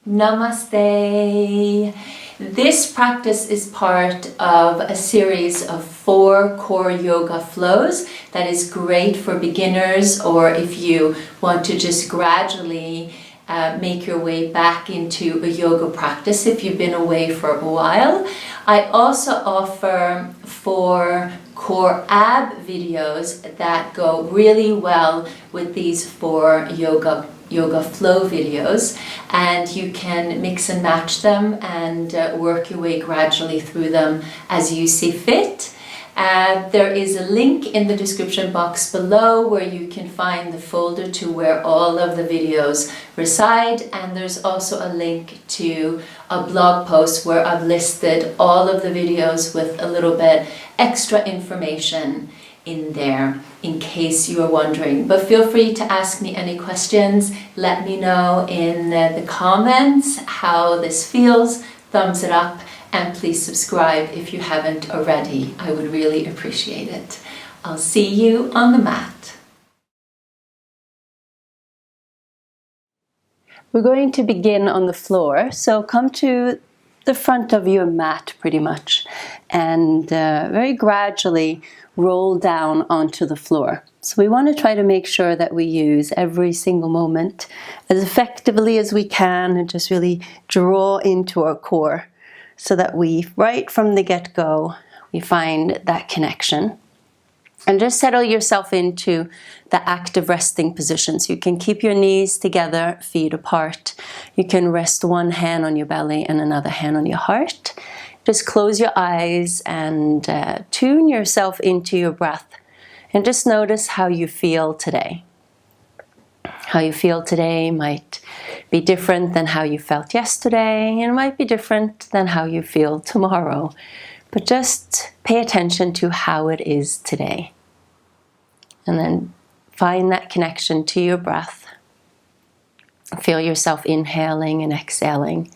Namaste. This practice is part of a series of 4 core yoga flows that is great for beginners, or if you want to just gradually make your way back into a yoga practice if you've been away for a while. I also offer 4 core ab videos that go really well with these 4 yoga flow videos, and you can mix and match them and work your way gradually through them as you see fit. There is a link in the description box below where you can find the folder to where all of the videos reside, and there's also a link to a blog post where I've listed all of the videos with a little bit extra information in there in case you are wondering. But feel free to ask me any questions. Let me know in the comments how this feels, thumbs it up, and please subscribe if you haven't already. I would really appreciate it. I'll see you on the mat. We're going to begin on the floor, so come to the front of your mat pretty much, and very gradually roll down onto the floor. So we want to try to make sure that we use every single moment as effectively as we can and just really draw into our core so that we, right from the get-go, we find that connection. And just settle yourself into the active resting position. So you can keep your knees together, feet apart. You can rest one hand on your belly and another hand on your heart. Just close your eyes and tune yourself into your breath. And just notice how you feel today. How you feel today might be different than how you felt yesterday, and it might be different than how you feel tomorrow. But just pay attention to how it is today. And then find that connection to your breath. Feel yourself inhaling and exhaling.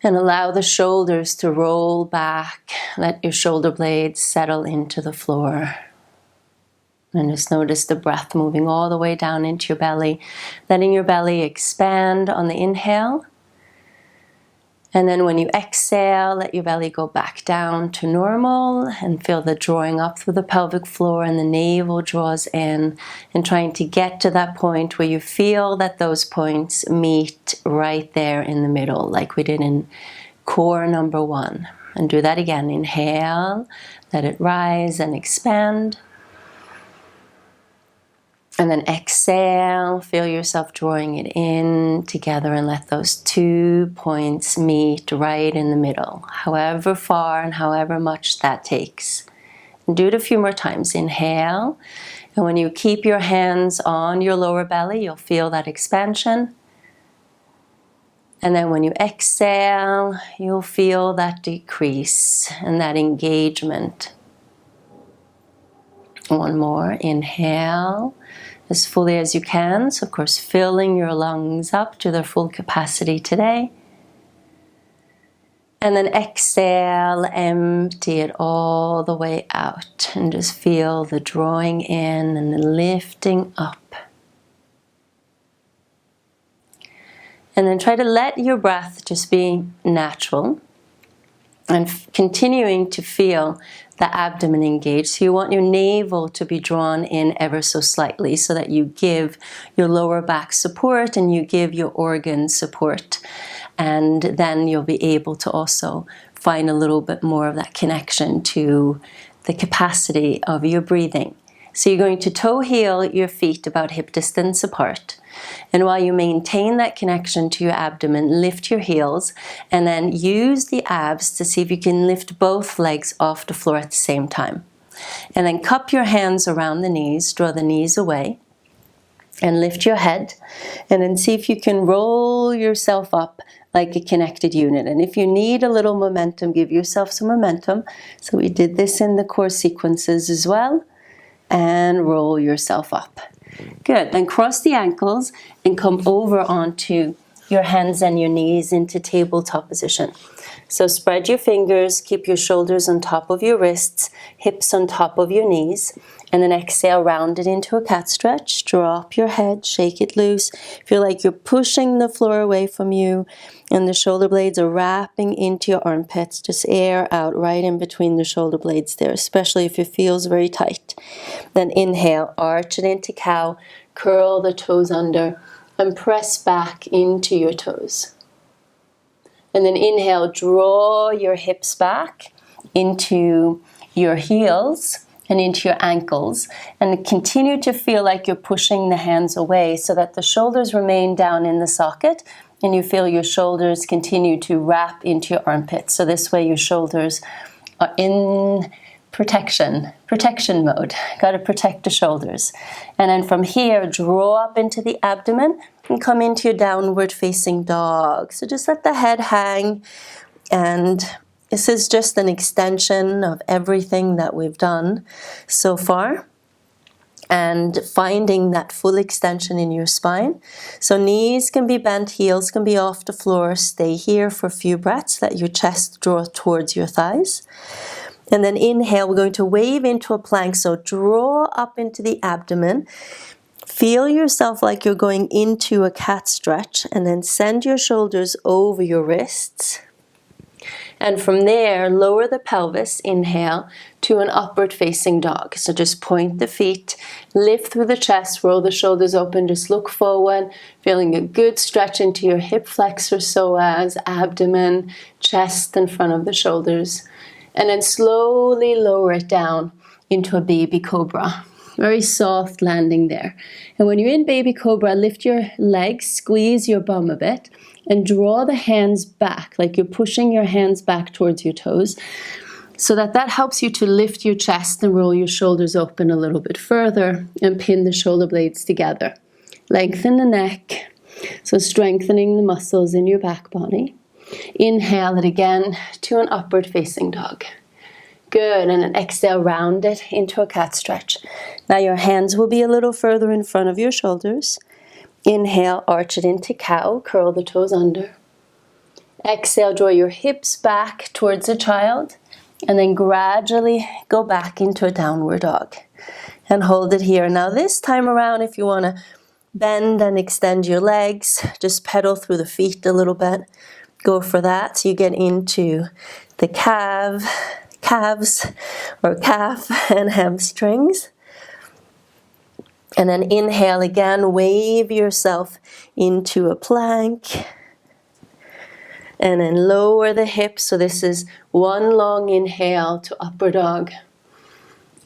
And allow the shoulders to roll back. Let your shoulder blades settle into the floor. And just notice the breath moving all the way down into your belly. Letting your belly expand on the inhale. And then when you exhale, let your belly go back down to normal and feel the drawing up through the pelvic floor, and the navel draws in, and trying to get to that point where you feel that those points meet right there in the middle, like we did in core number 1. And do that again. Inhale, let it rise and expand. And then exhale, feel yourself drawing it in together, and let those 2 points meet right in the middle, however far and however much that takes. And do it a few more times. Inhale, and when you keep your hands on your lower belly, you'll feel that expansion. And then when you exhale, you'll feel that decrease and that engagement. One more. Inhale as fully as you can. So of course, filling your lungs up to their full capacity today. And then exhale, empty it all the way out. And just feel the drawing in and the lifting up. And then try to let your breath just be natural. And continuing to feel the abdomen engaged. So you want your navel to be drawn in ever so slightly so that you give your lower back support and you give your organs support. And then you'll be able to also find a little bit more of that connection to the capacity of your breathing. So you're going to toe heel your feet about hip distance apart. And while you maintain that connection to your abdomen, lift your heels and then use the abs to see if you can lift both legs off the floor at the same time. And then cup your hands around the knees, draw the knees away, and lift your head. And then see if you can roll yourself up like a connected unit. And if you need a little momentum, give yourself some momentum. So we did this in the core sequences as well. And roll yourself up. Good. Then cross the ankles and come over onto your hands and your knees into tabletop position. So spread your fingers, keep your shoulders on top of your wrists, hips on top of your knees, and then exhale, round it into a cat stretch. Drop your head, shake it loose. Feel like you're pushing the floor away from you, and the shoulder blades are wrapping into your armpits. Just air out right in between the shoulder blades there, especially if it feels very tight. Then inhale, arch it into cow, curl the toes under, and press back into your toes. And then inhale, draw your hips back into your heels and into your ankles, and continue to feel like you're pushing the hands away so that the shoulders remain down in the socket, and you feel your shoulders continue to wrap into your armpits. So this way your shoulders are in protection mode. Got to protect the shoulders. And then from here, draw up into the abdomen and come into your downward facing dog. So just let the head hang, and this is just an extension of everything that we've done so far, and finding that full extension in your spine. So knees can be bent, heels can be off the floor. Stay here for a few breaths. Let your chest draw towards your thighs. And then inhale, we're going to wave into a plank. So draw up into the abdomen. Feel yourself like you're going into a cat stretch, and then send your shoulders over your wrists. And from there, lower the pelvis, inhale, to an upward facing dog. So just point the feet, lift through the chest, roll the shoulders open, just look forward, feeling a good stretch into your hip flexor, psoas, abdomen, chest in front of the shoulders. And then slowly lower it down into a baby cobra. Very soft landing there. And when you're in baby cobra, lift your legs, squeeze your bum a bit, and draw the hands back, like you're pushing your hands back towards your toes, so that helps you to lift your chest and roll your shoulders open a little bit further and pin the shoulder blades together. Lengthen the neck, so strengthening the muscles in your back body. Inhale it again to an upward facing dog. Good, and then exhale, round it into a cat stretch. Now your hands will be a little further in front of your shoulders. Inhale, arch it into cow, curl the toes under. Exhale, draw your hips back towards a child, and then gradually go back into a downward dog. And hold it here. Now this time around, if you want to bend and extend your legs, just pedal through the feet a little bit. Go for that. So you get into the calves or calf and hamstrings. And then inhale again, wave yourself into a plank. And then lower the hips. So this is one long inhale to upward dog.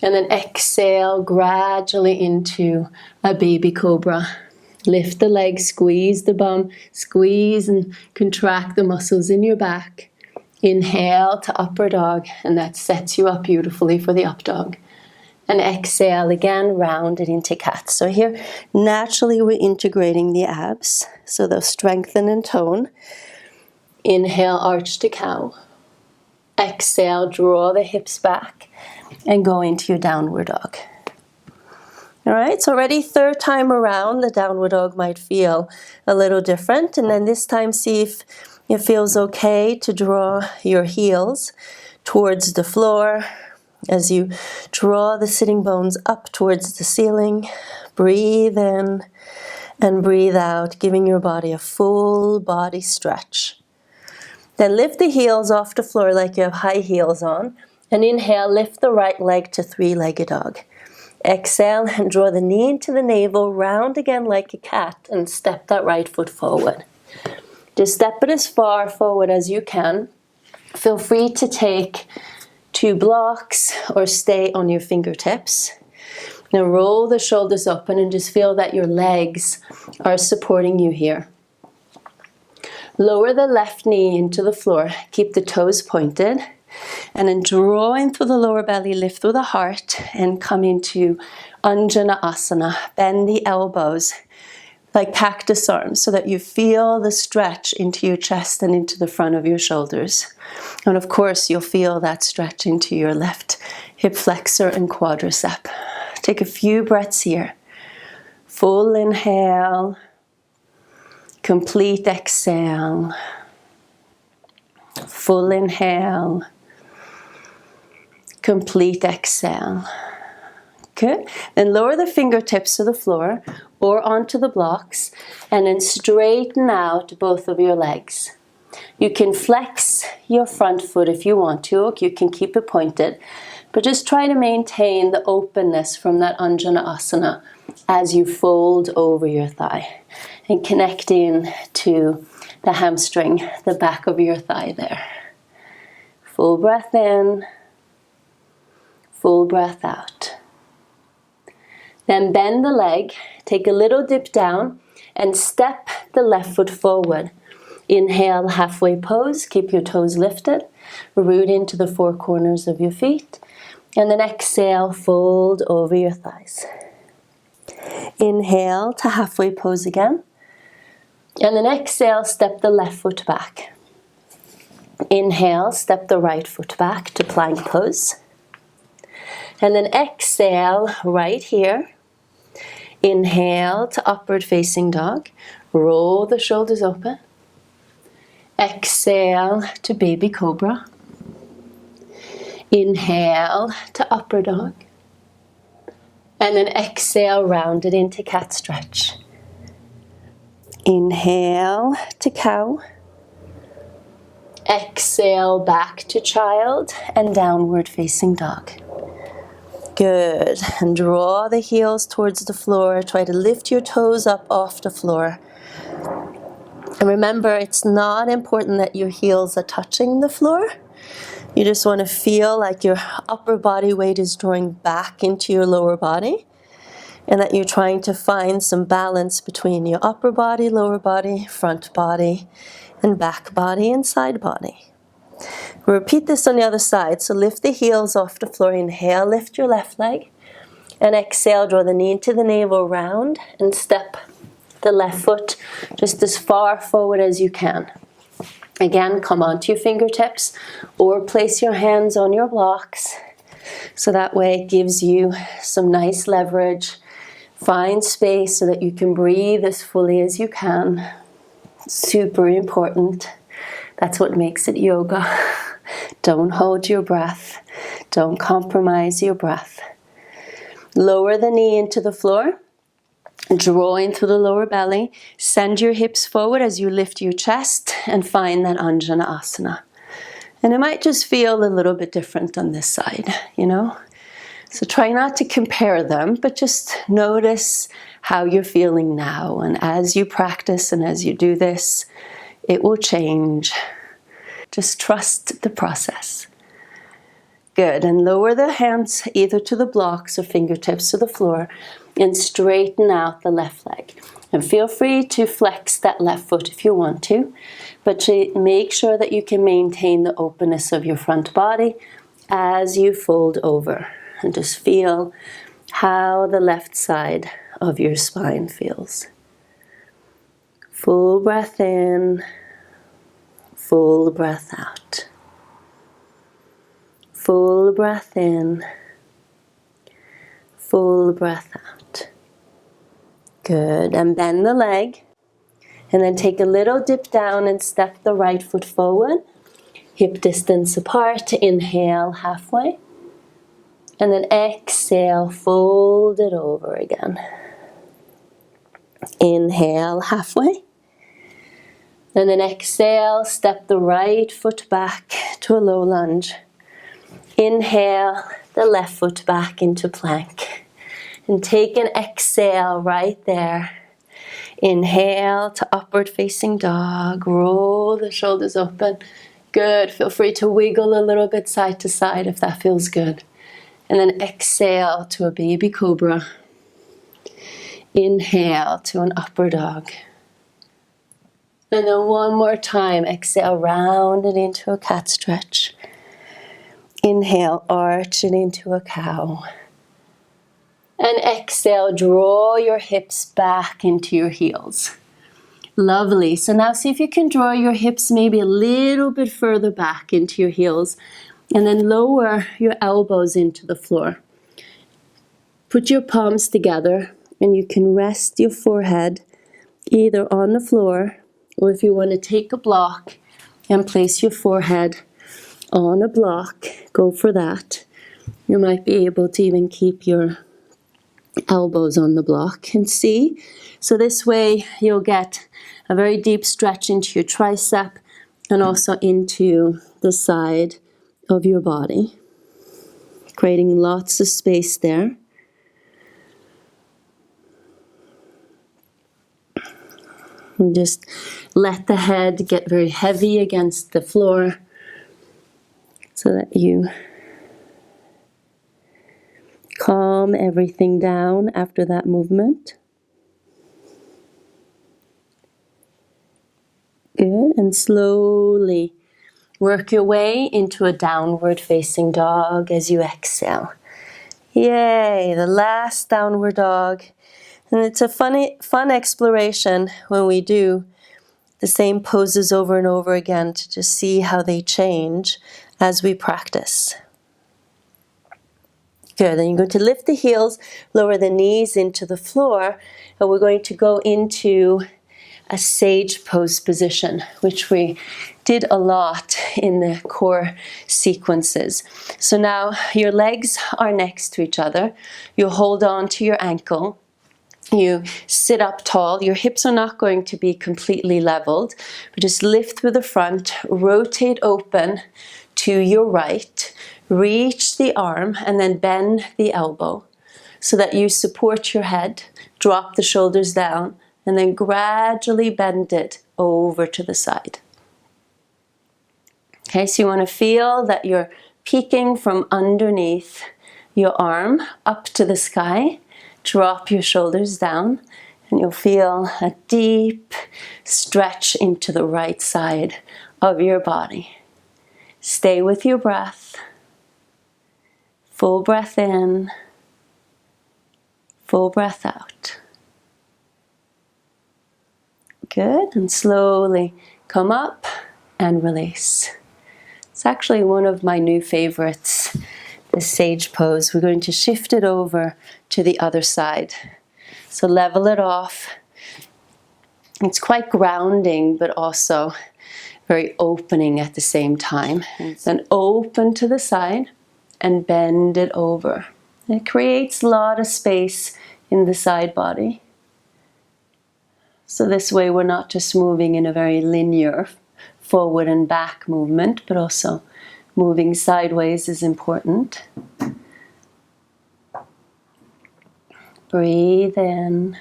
And then exhale gradually into a baby cobra. Lift the legs, squeeze the bum, squeeze and contract the muscles in your back. Inhale to upward dog, and that sets you up beautifully for the up dog. And exhale again, round it into cat. So here, naturally we're integrating the abs, so they'll strengthen and tone. Inhale, arch to cow. Exhale, draw the hips back and go into your downward dog. All right, so already third time around, the downward dog might feel a little different. And then this time, see if it feels okay to draw your heels towards the floor as you draw the sitting bones up towards the ceiling. Breathe in and breathe out, giving your body a full body stretch. Then lift the heels off the floor like you have high heels on. And inhale, lift the right leg to three-legged dog. Exhale and draw the knee into the navel, round again like a cat, and step that right foot forward. Just step it as far forward as you can. Feel free to take 2 blocks or stay on your fingertips. Now roll the shoulders open and just feel that your legs are supporting you here. Lower the left knee into the floor. Keep the toes pointed. And then draw in through the lower belly, lift through the heart, and come into Anjana Asana. Bend the elbows like cactus arms so that you feel the stretch into your chest and into the front of your shoulders. And of course, you'll feel that stretch into your left hip flexor and quadricep. Take a few breaths here. Full inhale. Complete exhale. Full inhale. Complete exhale. Good. Then lower the fingertips to the floor or onto the blocks and then straighten out both of your legs. You can flex your front foot if you want to. You can keep it pointed. But just try to maintain the openness from that Anjaneyasana as you fold over your thigh and connect in to the hamstring, the back of your thigh there. Full breath in, full breath out. Then bend the leg, take a little dip down and step the left foot forward. Inhale, halfway pose, keep your toes lifted, root into the four corners of your feet. And then exhale, fold over your thighs. Inhale to halfway pose again. And then exhale, step the left foot back. Inhale, step the right foot back to plank pose. And then exhale right here. Inhale to upward facing dog. Roll the shoulders open. Exhale to baby cobra. Inhale to upward dog. And then exhale, round it into cat stretch. Inhale to cow. Exhale back to child and downward facing dog. Good. And draw the heels towards the floor. Try to lift your toes up off the floor. And remember, it's not important that your heels are touching the floor. You just want to feel like your upper body weight is drawing back into your lower body. And that you're trying to find some balance between your upper body, lower body, front body, and back body and side body. We'll repeat this on the other side. So lift the heels off the floor. Inhale, lift your left leg. And exhale, draw the knee into the navel round and step the left foot just as far forward as you can. Again, come onto your fingertips or place your hands on your blocks. So that way it gives you some nice leverage. Find space so that you can breathe as fully as you can. Super important. That's what makes it yoga. Don't hold your breath. Don't compromise your breath. Lower the knee into the floor. Draw in through the lower belly. Send your hips forward as you lift your chest and find that Anjaneyasana. And it might just feel a little bit different on this side, you know. So try not to compare them, but just notice how you're feeling now. And as you practice and as you do this, it will change. Just trust the process. Good. And lower the hands either to the blocks or fingertips to the floor and straighten out the left leg. And feel free to flex that left foot if you want to, but to make sure that you can maintain the openness of your front body as you fold over. And just feel how the left side of your spine feels. Full breath in, full breath out. Full breath in, full breath out. Good. And bend the leg. And then take a little dip down and step the right foot forward. Hip distance apart. Inhale halfway. And then exhale, fold it over again. Inhale halfway. And then exhale, step the right foot back to a low lunge. Inhale the left foot back into plank. And take an exhale right there. Inhale to upward facing dog. Roll the shoulders open. Good. Feel free to wiggle a little bit side to side if that feels good. And then exhale to a baby cobra. Inhale to an upward dog. And then one more time, exhale, round it into a cat stretch. Inhale, arch it into a cow. And exhale, draw your hips back into your heels. Lovely. So now see if you can draw your hips maybe a little bit further back into your heels. And then lower your elbows into the floor. Put your palms together and you can rest your forehead either on the floor, or if you want to take a block and place your forehead on a block, go for that. You might be able to even keep your elbows on the block and see. So this way you'll get a very deep stretch into your tricep and also into the side of your body, creating lots of space there. And just let the head get very heavy against the floor so that you calm everything down after that movement. Good. And slowly work your way into a downward facing dog as you exhale. Yay, the last downward dog. And it's a fun exploration when we do the same poses over and over again to just see how they change as we practice. Good, then you're going to lift the heels, lower the knees into the floor, and we're going to go into a sage pose position, which we did a lot in the core sequences. So now your legs are next to each other. You hold on to your ankle. You sit up tall. Your hips are not going to be completely leveled, but just lift through the front, rotate open to your right, reach the arm, and then bend the elbow so that you support your head, drop the shoulders down, and then gradually bend it over to the side. Okay, so you want to feel that you're peeking from underneath your arm up to the sky. Drop your shoulders down, and you'll feel a deep stretch into the right side of your body. Stay with your breath. Full breath in, full breath out. Good, and slowly come up and release. It's actually one of my new favorites, the sage pose. We're going to shift it over to the other side. So level it off. It's quite grounding, but also very opening at the same time. And then open to the side and bend it over. It creates a lot of space in the side body. So this way we're not just moving in a very linear forward and back movement, but also moving sideways is important. Breathe in,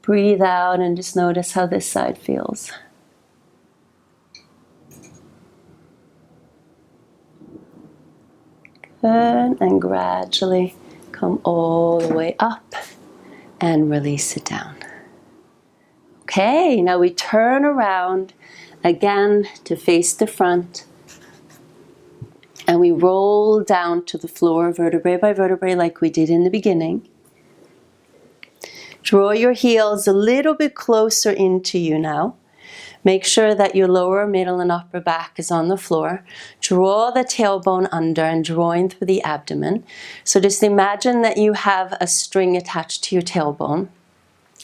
breathe out, and just notice how this side feels. Good, and gradually come all the way up and release it down. Okay, now we turn around again to face the front. And we roll down to the floor, vertebrae by vertebrae, like we did in the beginning. Draw your heels a little bit closer into you now. Make sure that your lower, middle, and upper back is on the floor. Draw the tailbone under and drawing through the abdomen. So just imagine that you have a string attached to your tailbone.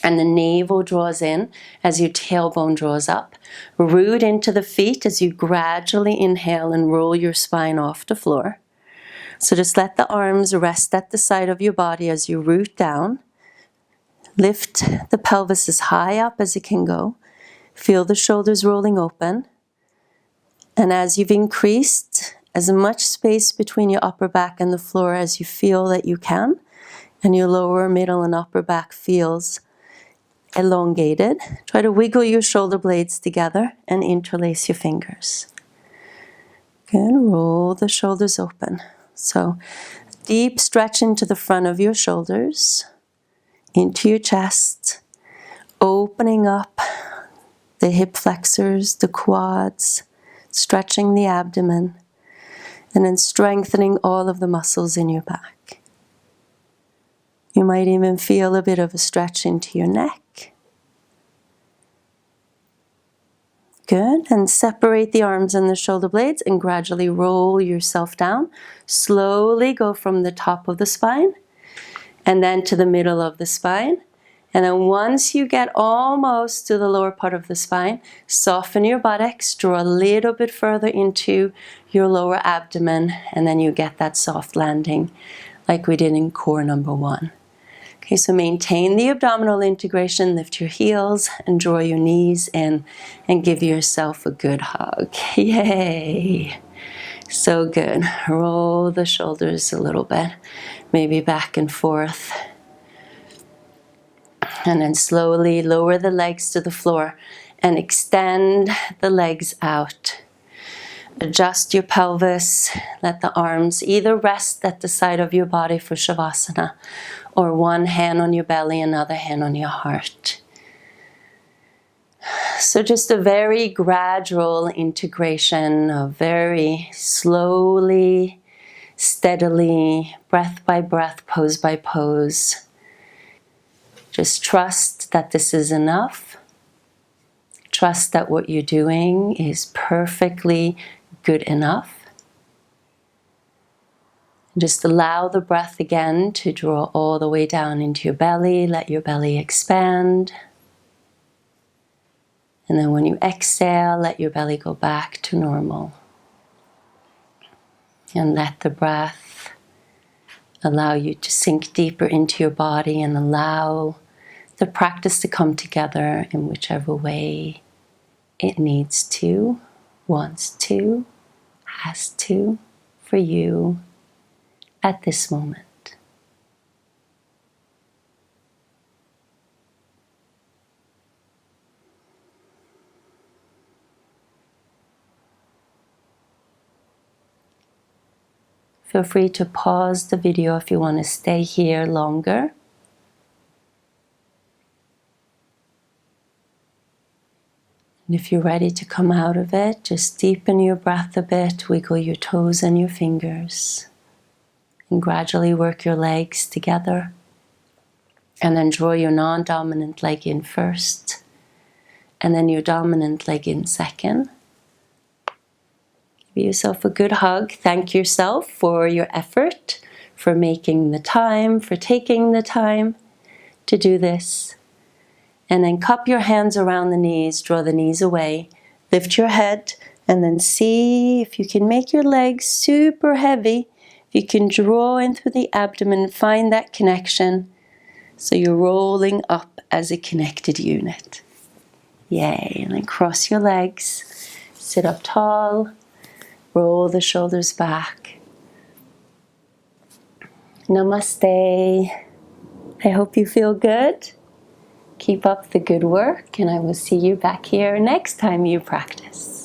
And the navel draws in as your tailbone draws up. Root into the feet as you gradually inhale and roll your spine off the floor. So just let the arms rest at the side of your body as you root down. Lift the pelvis as high up as it can go. Feel the shoulders rolling open. And as you've increased as much space between your upper back and the floor as you feel that you can, and your lower, middle, and upper back feels elongated, try to wiggle your shoulder blades together and interlace your fingers. Good, roll the shoulders open. So deep stretch into the front of your shoulders, into your chest, opening up the hip flexors, the quads, stretching the abdomen, and then strengthening all of the muscles in your back. You might even feel a bit of a stretch into your neck. Good, and separate the arms and the shoulder blades and gradually roll yourself down. Slowly go from the top of the spine and then to the middle of the spine And then once you get almost to the lower part of the spine, soften your buttocks, draw a little bit further into your lower abdomen, and then you get that soft landing like we did in core number 1. Okay, so maintain the abdominal integration, lift your heels and draw your knees in and give yourself a good hug. Yay! So good. Roll the shoulders a little bit, maybe back and forth. And then slowly lower the legs to the floor and extend the legs out. Adjust your pelvis. Let the arms either rest at the side of your body for Shavasana, or one hand on your belly, another hand on your heart. So just a very gradual integration of very slowly, steadily, breath by breath, pose by pose. Just trust that this is enough. Trust that what you're doing is perfectly good enough. Just allow the breath again to draw all the way down into your belly. Let your belly expand. And then when you exhale, let your belly go back to normal. And let the breath allow you to sink deeper into your body and allow the practice to come together in whichever way it needs to, wants to, has to, for you at this moment. Feel free to pause the video if you want to stay here longer. And if you're ready to come out of it, just deepen your breath a bit, wiggle your toes and your fingers, and gradually work your legs together. And then draw your non-dominant leg in first, and then your dominant leg in second. Give yourself a good hug. Thank yourself for your effort, for making the time, for taking the time to do this. And then cup your hands around the knees, draw the knees away, lift your head, and then see if you can make your legs super heavy. If you can draw in through the abdomen, find that connection. So you're rolling up as a connected unit. Yay. And then cross your legs, sit up tall, roll the shoulders back. Namaste. I hope you feel good. Keep up the good work, and I will see you back here next time you practice.